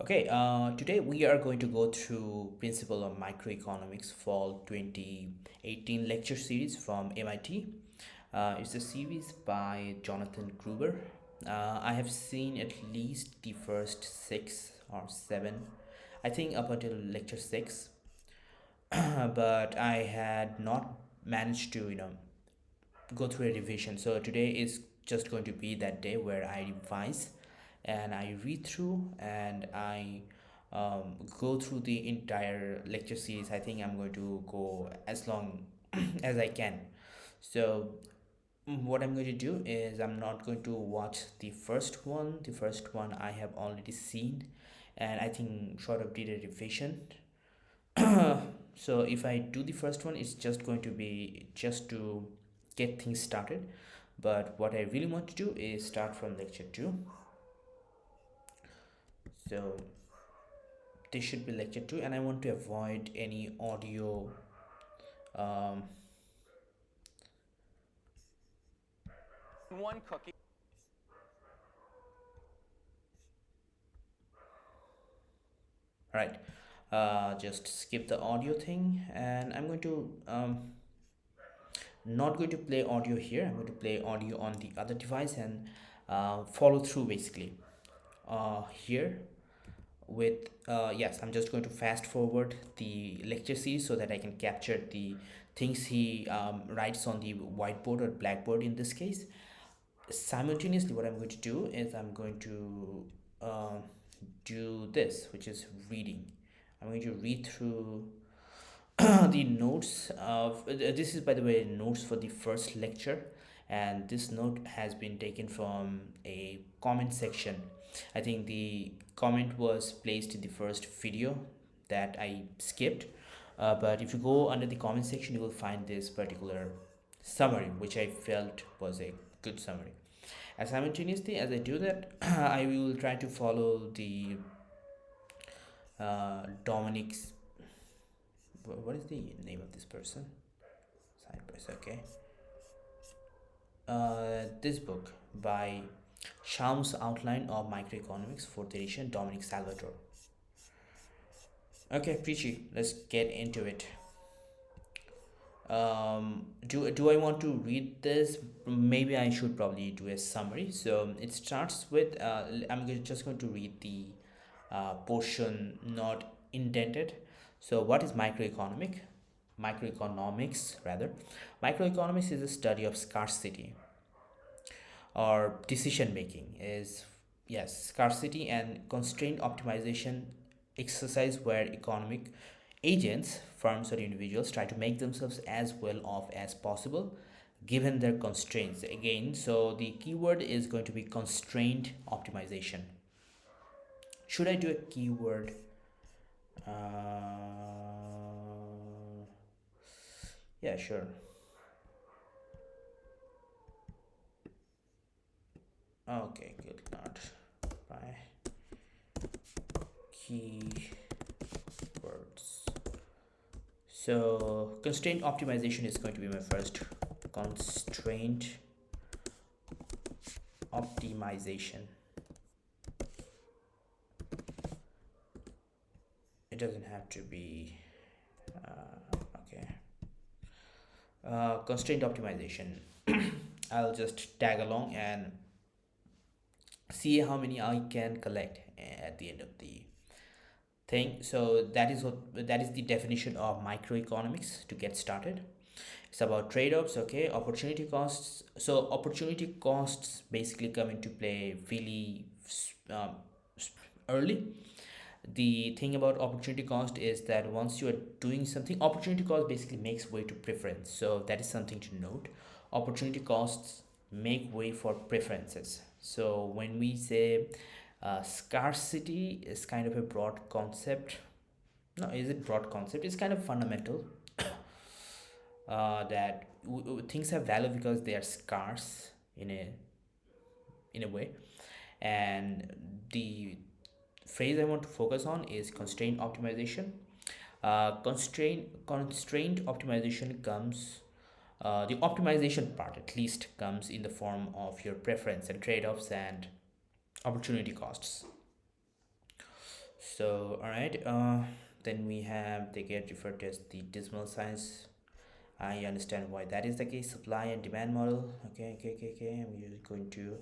Okay, today we are going to go through Principle of Microeconomics Fall 2018 lecture series from MIT. It's a series by Jonathan Gruber. I have seen at least the first six or seven, I think up until lecture six, but I had not managed to, go through a revision. So today is just going to be that day where I revise and I read through and I go through the entire lecture series. I think I'm going to go as long as I can. So what I'm going to do is I'm not going to watch the first one. The first one I have already seen, and I think sort of did a revision. So if I do the first one, it's just going to be just to get things started. But what I really want to do is start from lecture 2. So this should be lecture 2, and I want to avoid any audio. Um, One cookie. right. Just skip the audio thing, and I'm going to not going to play audio here. I'm going to play audio on the other device and follow through basically. Here with yes, I'm just going to fast forward the lecture series so that I can capture the things he writes on the whiteboard or blackboard in this case. Simultaneously, what I'm going to do is I'm going to do this, which is reading. I'm going to read through the notes of this is, by the way, notes for the first lecture, and this note has been taken from a comment section. I think the comment was placed in the first video that I skipped, but if you go under the comment section, you will find this particular summary, which I felt was a good summary. And simultaneously, as I do that, I will try to follow the Dominic's. What is the name of this person? Cypress, okay. This book by Schaum's Outline of Microeconomics, 4th edition, Dominic Salvatore. Okay, Preachy, let's get into it. Do I want to read this? Maybe I should probably do a summary. So it starts with just going to read the portion not indented. So what is microeconomics rather? Microeconomics is a study of scarcity or decision making. Is Yes, scarcity and constraint optimization exercise where economic agents, firms or individuals, try to make themselves as well off as possible given their constraints. Again, so the keyword is going to be constraint optimization. Should I do a keyword? Yeah, sure. Okay, good. Not by keywords. So constraint optimization is going to be my first. Constraint optimization. It doesn't have to be okay. Constraint optimization. I'll just tag along and see how many I can collect at the end of the thing. So that is the definition of microeconomics to get started. It's about trade-offs, okay, opportunity costs. So opportunity costs basically come into play really um, early. The thing about opportunity cost is that once you are doing something, opportunity cost basically makes way to preference. So that is something to note. Opportunity costs make way for preferences. So when we say scarcity is kind of a broad concept. No, is it broad concept? It's kind of fundamental that things have value because they are scarce in a way, and the phrase I want to focus on is constraint optimization. Constraint optimization comes the optimization part at least comes in the form of your preference and trade-offs and opportunity costs. So, all right. Then we have they get referred to as the dismal science. I understand why that is the case. Supply and demand model. Okay, okay, okay, okay. I'm just going to.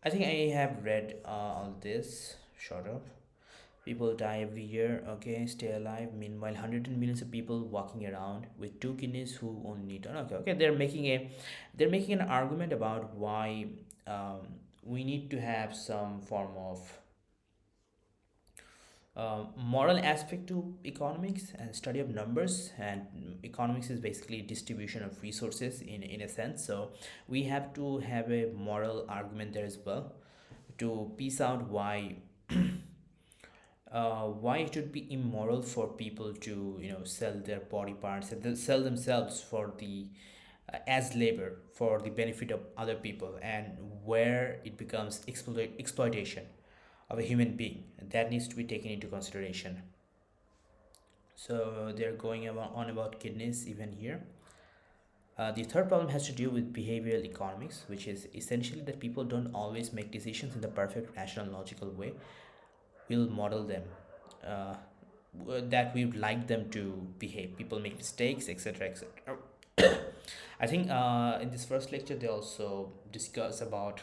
I think I have read all this. Short of. People die every year. Okay, stay alive. Meanwhile, hundreds and millions of people walking around with two kidneys who only need one. Okay, okay. They're making an argument about why we need to have some form of moral aspect to economics and study of numbers, and economics is basically distribution of resources in a sense. So we have to have a moral argument there as well to piece out why it would be immoral for people to sell their body parts and sell themselves for the as labor for the benefit of other people, and where it becomes exploitation of a human being that needs to be taken into consideration. So they're going on about kidneys even here. The third problem has to do with behavioral economics, which is essentially that people don't always make decisions in the perfect, rational, logical way. We'll model them uh, that we would like them to behave. People make mistakes, etc., etc. I think in this first lecture they also discuss about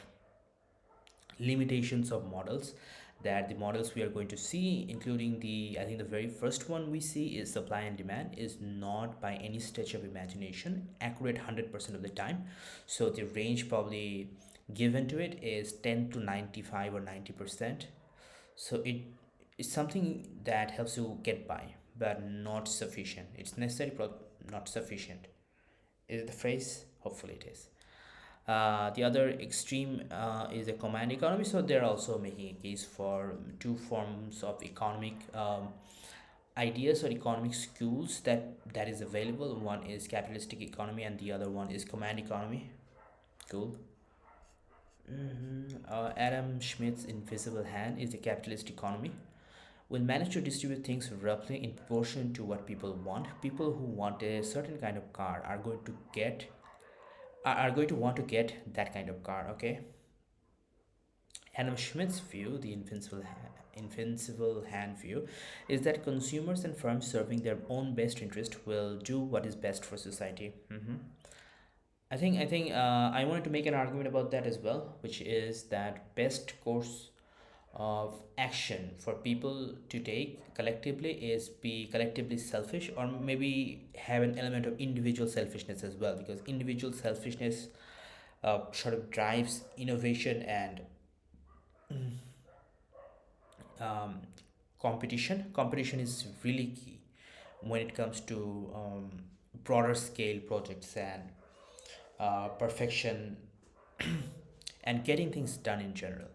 limitations of models, that the models we are going to see, including the I think the very first one we see is supply and demand, is not by any stretch of imagination accurate 100% of the time. So the range probably given to it is 10 to 95 or 90%. So it is something that helps you get by, but not sufficient. It's necessary but not sufficient. Is it the phrase? Hopefully it is. The other extreme is a command economy. So they're also making a case for two forms of economic ideas or economic schools that is available. One is capitalistic economy, and the other one is command economy. Cool. Adam Smith's invisible hand is the capitalist economy. Will manage to distribute things roughly in proportion to what people want. People who want a certain kind of car are going to want to get that kind of car. Okay. Adam Schmidt's view, the invincible hand view, is that consumers and firms serving their own best interest will do what is best for society. I think I wanted to make an argument about that as well, which is that best course of action for people to take collectively is be collectively selfish, or maybe have an element of individual selfishness as well, because individual selfishness sort of drives innovation and um, competition is really key when it comes to broader scale projects and perfection and getting things done in general.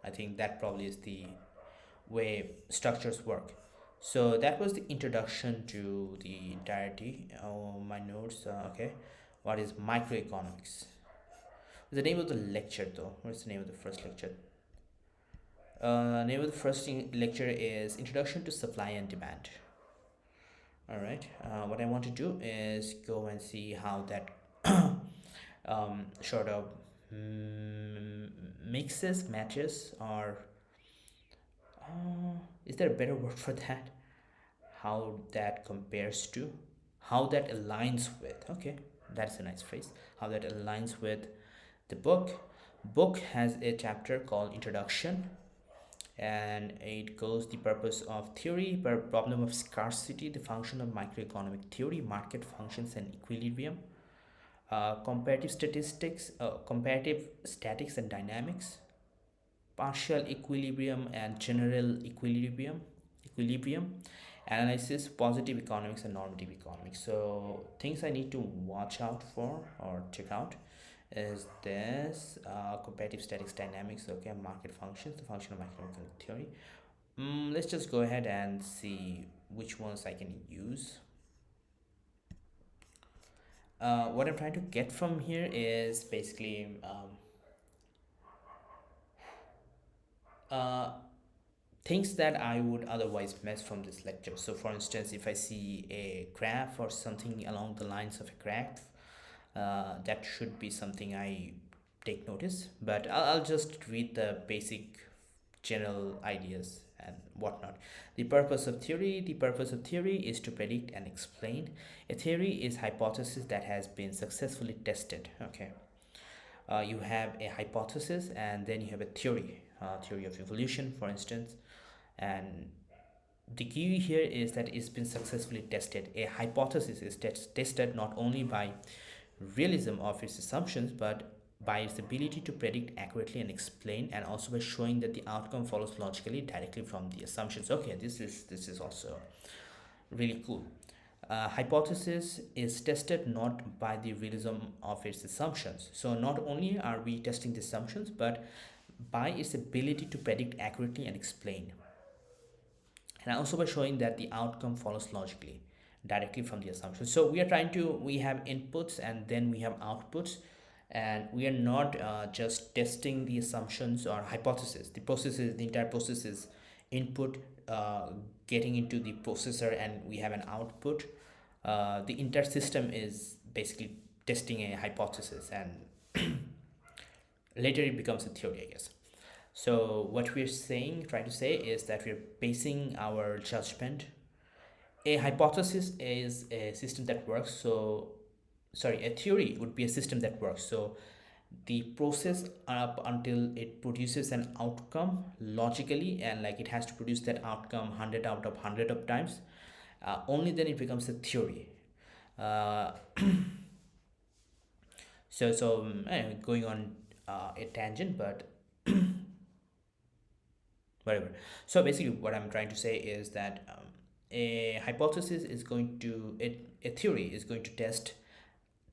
I think that probably is the way structures work. So that was the introduction to the entirety. My notes. Okay, what is microeconomics? The name of the lecture, though. What's the name of the first lecture? Name of the first lecture is Introduction to Supply and Demand. All right. What I want to do is go and see how that sort of mixes, matches, or is there a better word for that? How that compares to, how that aligns with. Okay, that's a nice phrase. How that aligns with the book. Book has a chapter called Introduction, and it goes the purpose of theory, problem of scarcity, the function of microeconomic theory, market functions and equilibrium, comparative statics and dynamics, partial equilibrium and general equilibrium analysis, positive economics and normative economics. So things I need to watch out for or check out is this comparative statics, dynamics, okay, market functions, the function of microeconomic theory. Let's just go ahead and see which ones I can use. What I'm trying to get from here is basically uh, things that I would otherwise miss from this lecture. So, for instance, if I see a graph or something along the lines of a graph, that should be something I take notice. But I'll just read the basic general ideas and whatnot. The purpose of theory is to predict and explain. A theory is hypothesis that has been successfully tested. Okay, you have a hypothesis and then you have a theory, theory of evolution, for instance, and the key here is that it's been successfully tested. A hypothesis is tested not only by realism of its assumptions but by its ability to predict accurately and explain, and also by showing that the outcome follows logically directly from the assumptions. Okay, this is also really cool. Hypothesis is tested not by the realism of its assumptions. So not only are we testing the assumptions, but by its ability to predict accurately and explain, and also by showing that the outcome follows logically directly from the assumption. So we have inputs and then we have outputs, and we are not just testing the assumptions or hypothesis. The entire process is input getting into the processor, and we have an output. The entire system is basically testing a hypothesis, and later it becomes a theory, I guess. So what we're trying to say is that we're basing our judgment. A hypothesis is a system that works. So, sorry, a theory would be a system that works. So the process up until it produces an outcome logically, and like it has to produce that outcome 100 out of 100 of times, only then it becomes a theory. Uh, going on a tangent, but whatever. So basically what I'm trying to say is that a theory is going to test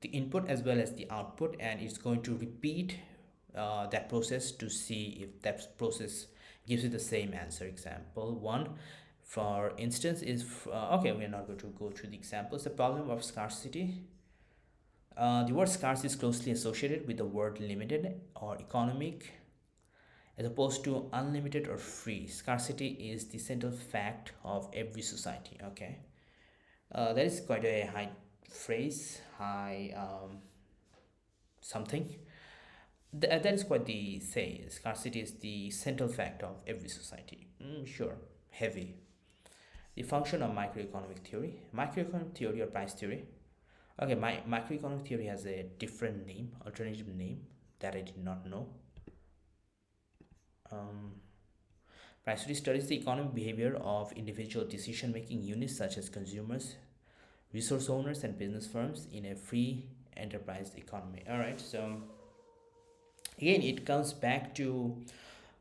the input as well as the output, and it's going to repeat that process to see if that process gives you the same answer. Example one, for instance, is okay, we're not going to go through the examples. The problem of scarcity. The word scarce is closely associated with the word limited or economic, as opposed to unlimited or free. Scarcity is the central fact of every society. Okay, that is quite a high phrase, high something. That is quite the say. Scarcity is the central fact of every society. Sure, heavy. The function of macroeconomic theory. Macroeconomic theory or price theory. Okay, my macroeconomic theory has a different name, alternative name that I did not know. Um, Price theory studies the economic behavior of individual decision-making units such as consumers, resource owners, and business firms in a free enterprise economy. All right, so again, it comes back to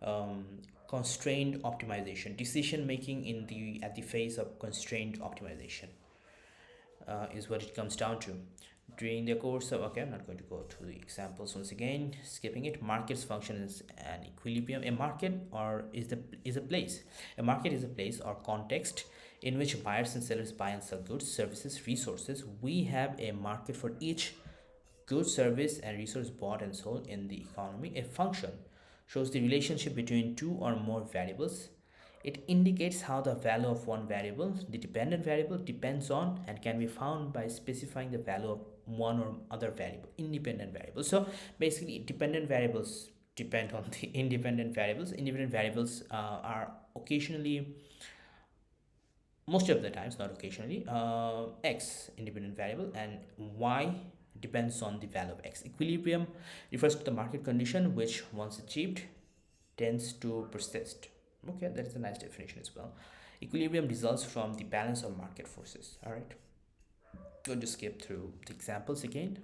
um, constrained optimization, decision making in the at the phase of constrained optimization is what it comes down to. During the course of, okay, I'm not going to go through the examples once again, skipping it. Markets function as an equilibrium. A market or is a place. A market is a place or context in which buyers and sellers buy and sell goods, services, resources. We have a market for each good, service, and resource bought and sold in the economy. A function shows the relationship between two or more variables. It indicates how the value of one variable, the dependent variable, depends on and can be found by specifying the value of one or other variable, independent variable. So basically, dependent variables depend on the independent variables. Independent variables are occasionally, most of the times, not occasionally, x independent variable, and y depends on the value of x. Equilibrium refers to the market condition which, once achieved, tends to persist. Okay, that's a nice definition as well. Equilibrium results from the balance of market forces. All right, going to skip through the examples again.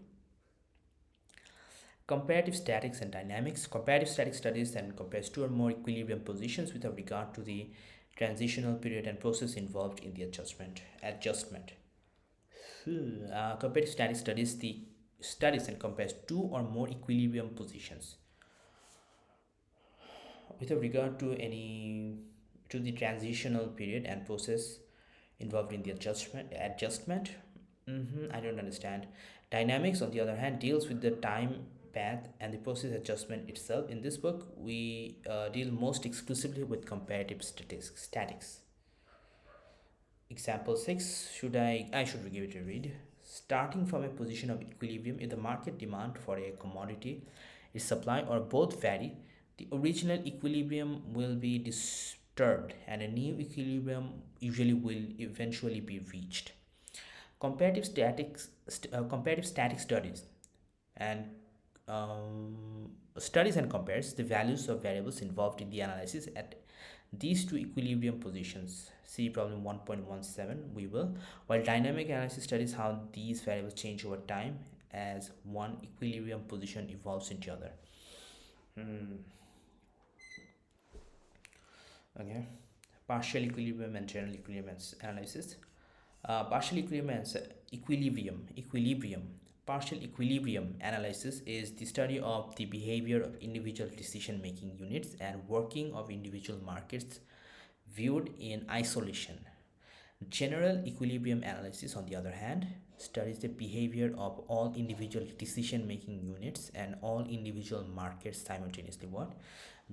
Comparative statics and dynamics. Comparative static studies and compares two or more equilibrium positions with regard to the transitional period and process involved in the adjustment. Comparative static studies and compares two or more equilibrium positions with regard to the transitional period and process involved in the adjustment. I don't understand. Dynamics, on the other hand, deals with the time path and the process adjustment itself. In this book, we deal most exclusively with comparative statics. Example 6, I should give it a read. Starting from a position of equilibrium, if the market demand for a commodity, its supply, or both vary, the original equilibrium will be disturbed and a new equilibrium usually will eventually be reached. Comparative static studies and studies and compares the values of variables involved in the analysis at these two equilibrium positions. See problem 1.17 we will. While dynamic analysis studies how these variables change over time as one equilibrium position evolves into other. Okay. Partial equilibrium and general equilibrium analysis. Partial equilibrium. Partial equilibrium analysis is the study of the behavior of individual decision making units and working of individual markets viewed in isolation. General equilibrium analysis, on the other hand, studies the behavior of all individual decision making units and all individual markets simultaneously. What?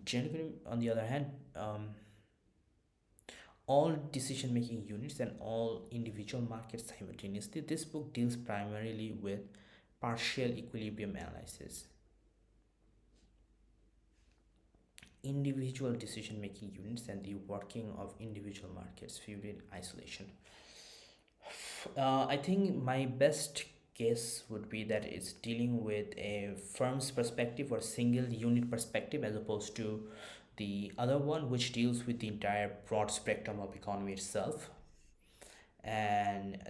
General, on the other hand, all decision making units and all individual markets simultaneously. This book deals primarily with partial equilibrium analysis, individual decision making units, and the working of individual markets viewed in isolation. I think my best guess would be that it's dealing with a firm's perspective or single unit perspective as opposed to the other one, which deals with the entire broad spectrum of economy itself. And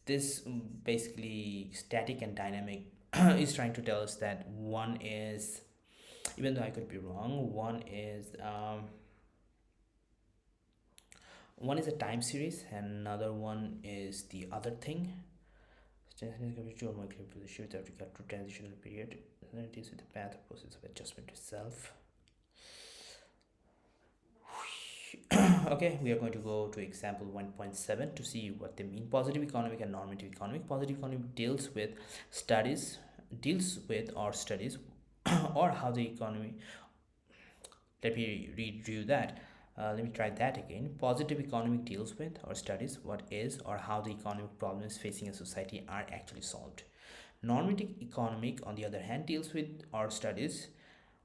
this basically static and dynamic is trying to tell us that one is, even though I could be wrong, one is a time series and another one is the other thing. Without regard to transitional period, it is with the path of process of adjustment itself. Okay, we are going to go to example 1.7 to see what they mean. Positive economic and normative economic. Positive economic deals with or studies or how the economy. Let me review that. Let me try that again. Positive economic deals with or studies what is or how the economic problems facing a society are actually solved. Normative economic, on the other hand, deals with or studies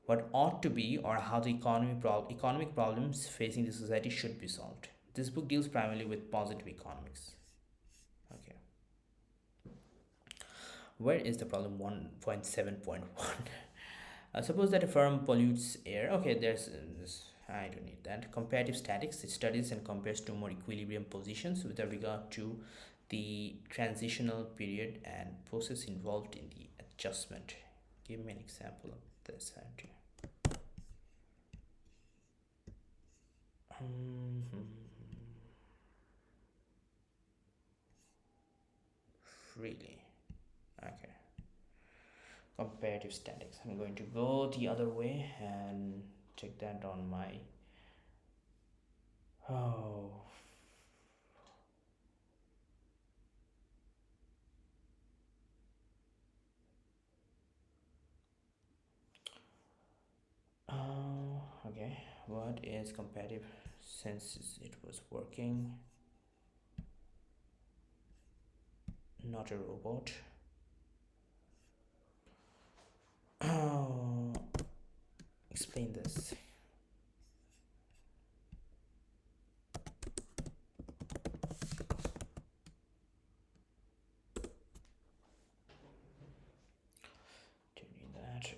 what ought to be or how the economic problems facing the society should be solved. This book deals primarily with positive economics. Okay. Where is the problem 1.7.1? Suppose that a firm pollutes air. Okay, there's this. I don't need that. Comparative statics. It studies and compares two more equilibrium positions with regard to the transitional period and process involved in the adjustment. Give me an example of this. Really? Okay. Comparative statics. I'm going to go the other way and check that on my. Oh. Okay. What is comparative since it was working? Not a robot. Oh, explain this. Do you need that?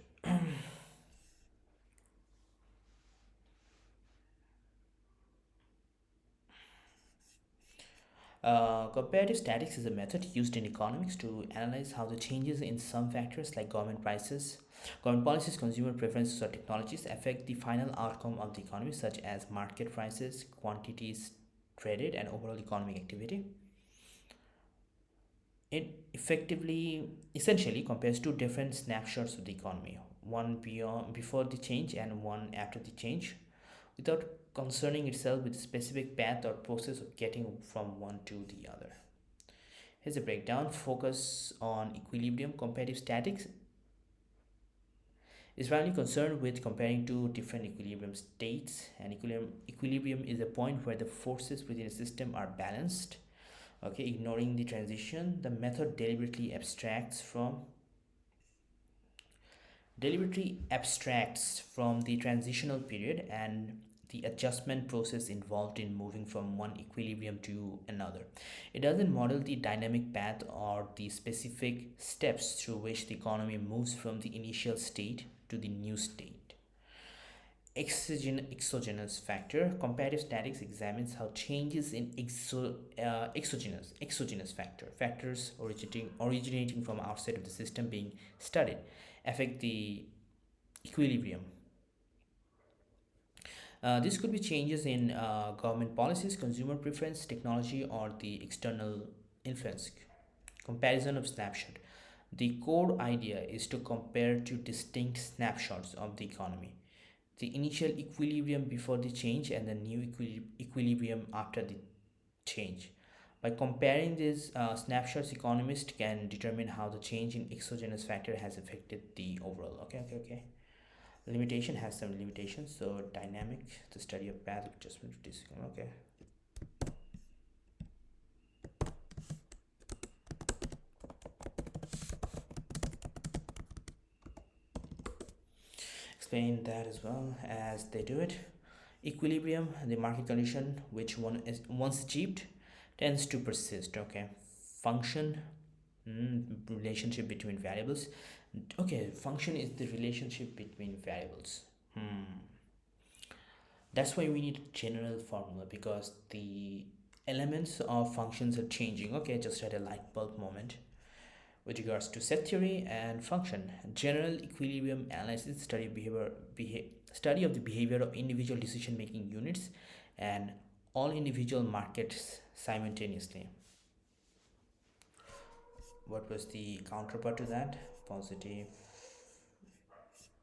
Comparative statics is a method used in economics to analyze how the changes in some factors like government policies, consumer preferences, or technologies affect the final outcome of the economy, such as market prices, quantities traded, and overall economic activity. It essentially compares two different snapshots of the economy, one before the change and one after the change, without concerning itself with the specific path or process of getting from one to the other. Here's a breakdown. Focus on equilibrium. Comparative statics is primarily concerned with comparing two different equilibrium states. And equilibrium is a point where the forces within a system are balanced. Okay, ignoring the transition, the method deliberately abstracts from the transitional period and the adjustment process involved in moving from one equilibrium to another. It doesn't model the dynamic path or the specific steps through which the economy moves from the initial state to the new state. Exogenous factor. Comparative statics examines how changes in exogenous factors originating from outside of the system being studied affect the equilibrium. This could be changes in government policies, consumer preference, technology, or the external influence. Comparison of snapshot. The core idea is to compare two distinct snapshots of the economy: the initial equilibrium before the change and the new equilibrium after the change. By comparing these snapshots, economists can determine how the change in exogenous factor has affected the overall. Okay. Limitation has some limitations. So dynamic, the study of path adjustment to this. Okay. Explain that as well as they do it. Equilibrium, the market condition which one is once achieved tends to persist. Okay. Function, relationship between variables. Okay, function is the relationship between variables. That's why we need a general formula, because the elements of functions are changing. Okay, just had a light bulb moment with regards to set theory and function. General equilibrium analysis study of the behavior of individual decision making units and all individual markets simultaneously. What was the counterpart to that? Positive.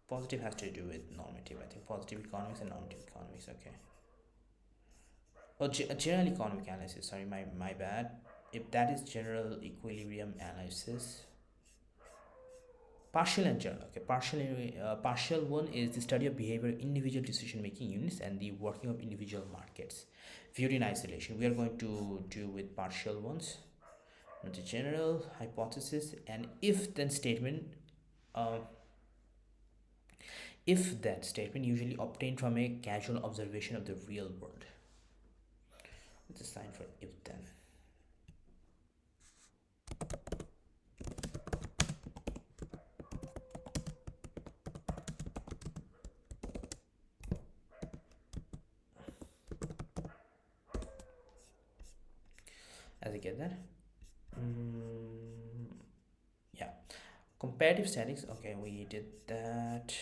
Positive has to do with normative. I think positive economics and normative economics. Okay. Oh, general economic analysis. Sorry, my bad. If that is general equilibrium analysis, partial and general. Okay, partial one is the study of behavior of individual decision making units and the working of individual markets viewed in isolation. We are going to do with partial ones. The general hypothesis and if then statement. Uh, if that statement usually obtained from a casual observation of the real world. It's a sign for if then. As I get that. Yeah. Comparative statics. Okay, we did that.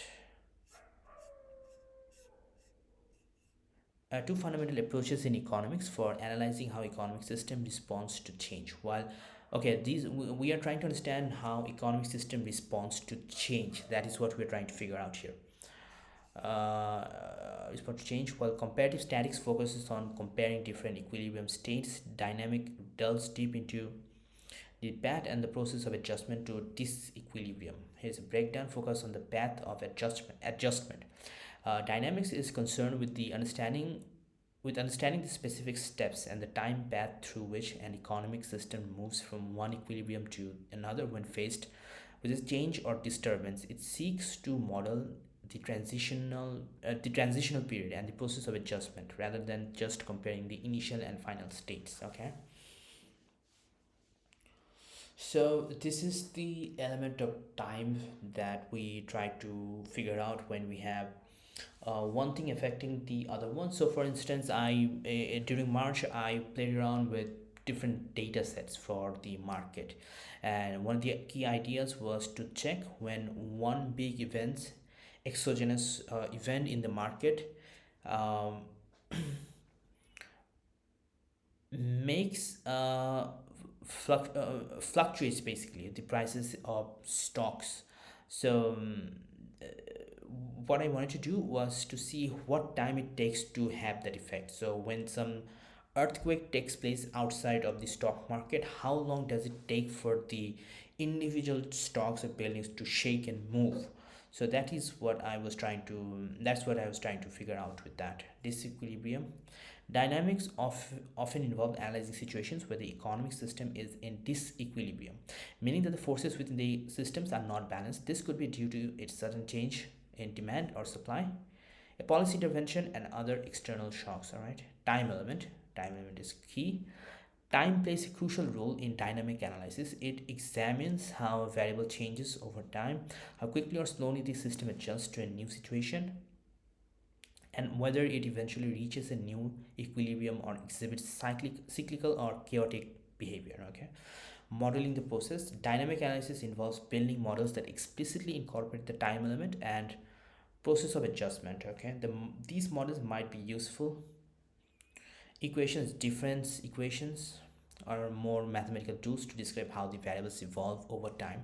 Two fundamental approaches in economics for analyzing how economic system responds to change. While okay, these we are trying to understand how economic system responds to change. That is what we are trying to figure out here. Respond to change. While comparative statics focuses on comparing different equilibrium states, dynamic delves deep into the path and the process of adjustment to disequilibrium. Here's a breakdown focus on the path of adjustment. Dynamics is concerned with the understanding the specific steps and the time path through which an economic system moves from one equilibrium to another when faced with a change or disturbance. It seeks to model the transitional period and the process of adjustment rather than just comparing the initial and final states. Okay. So this is the element of time that we try to figure out when we have one thing affecting the other one. So for instance, I during March I played around with different data sets for the market, and one of the key ideas was to check when one big exogenous event in the market um, makes fluctuates basically the prices of stocks. So what I wanted to do was to see what time it takes to have that effect. So when some earthquake takes place outside of the stock market, how long does it take for the individual stocks or buildings to shake and move? So that's what I was trying to figure out with that disequilibrium. Dynamics often involve analyzing situations where the economic system is in disequilibrium, meaning that the forces within the systems are not balanced. This could be due to its sudden change in demand or supply, A policy intervention and other external shocks. All right. Time element is key. Time plays a crucial role in dynamic analysis. It examines how a variable changes over time, how quickly or slowly the system adjusts to a new situation, and whether it eventually reaches a new equilibrium or exhibits cyclical or chaotic behavior. Okay. Modeling the process. Dynamic analysis involves building models that explicitly incorporate the time element and process of adjustment. Okay. These models might be useful equations, difference equations, or more mathematical tools to describe how the variables evolve over time.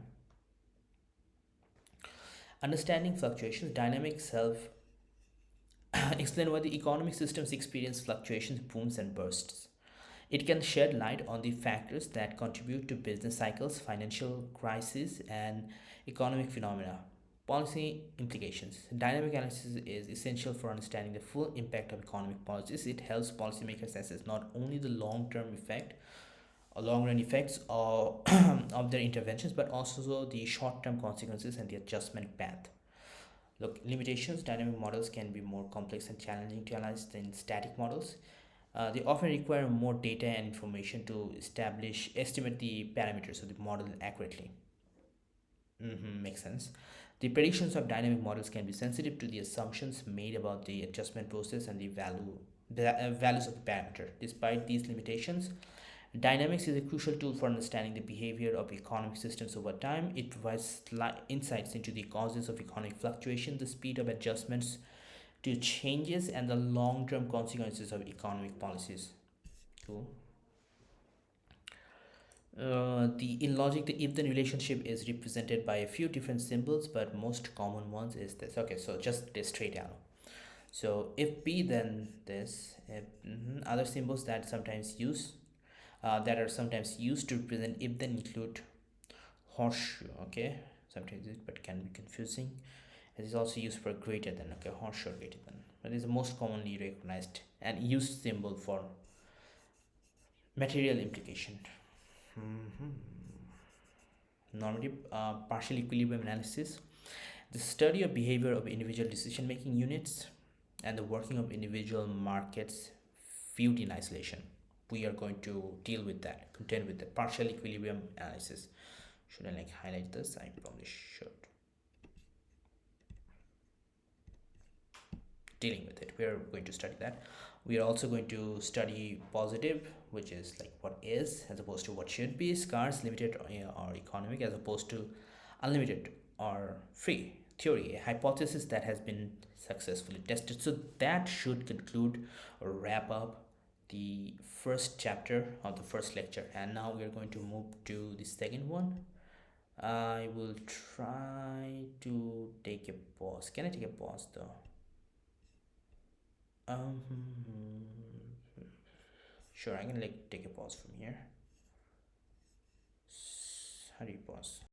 Understanding fluctuations. Dynamics help explain why the economic systems experience fluctuations, booms, and bursts. It can shed light on the factors that contribute to business cycles, financial crises, and economic phenomena. Policy implications. Dynamic analysis is essential for understanding the full impact of economic policies. It helps policymakers assess not only the long-term effect or long-run effects of, of their interventions, but also the short-term consequences and the adjustment path. Look, limitations. Dynamic models can be more complex and challenging to analyze than static models. They often require more data and information to estimate the parameters of the model accurately. Makes sense. The predictions of dynamic models can be sensitive to the assumptions made about the adjustment process and the values of the parameter. Despite these limitations, dynamics is a crucial tool for understanding the behavior of economic systems over time. It provides insights into the causes of economic fluctuation, the speed of adjustments to changes, and the long-term consequences of economic policies. Cool. The in logic, the if-then relationship is represented by a few different symbols, but most common ones is this. Okay, so just this straight arrow. So if B, then this. Other symbols that are sometimes used to represent if-then include horseshoe. Okay, sometimes it but can be confusing. It is also used for greater than. Okay, horseshoe greater than. That is the most commonly recognized and used symbol for material implication. Normative partial equilibrium analysis. The study of behavior of individual decision making units and the working of individual markets viewed in isolation. We are going to deal with that, contend with the partial equilibrium analysis. Should I like highlight this? I probably should. Dealing with it. We are going to study that. We are also going to study positive, which is like what is as opposed to what should be, scarce, limited, or economic, as opposed to unlimited or free. Theory, a hypothesis that has been successfully tested. So that should conclude or wrap up the first chapter of the first lecture. And now we are going to move to the second one. I will try to take a pause. Can I take a pause though? Um, sure, I can like take a pause from here. How do you pause?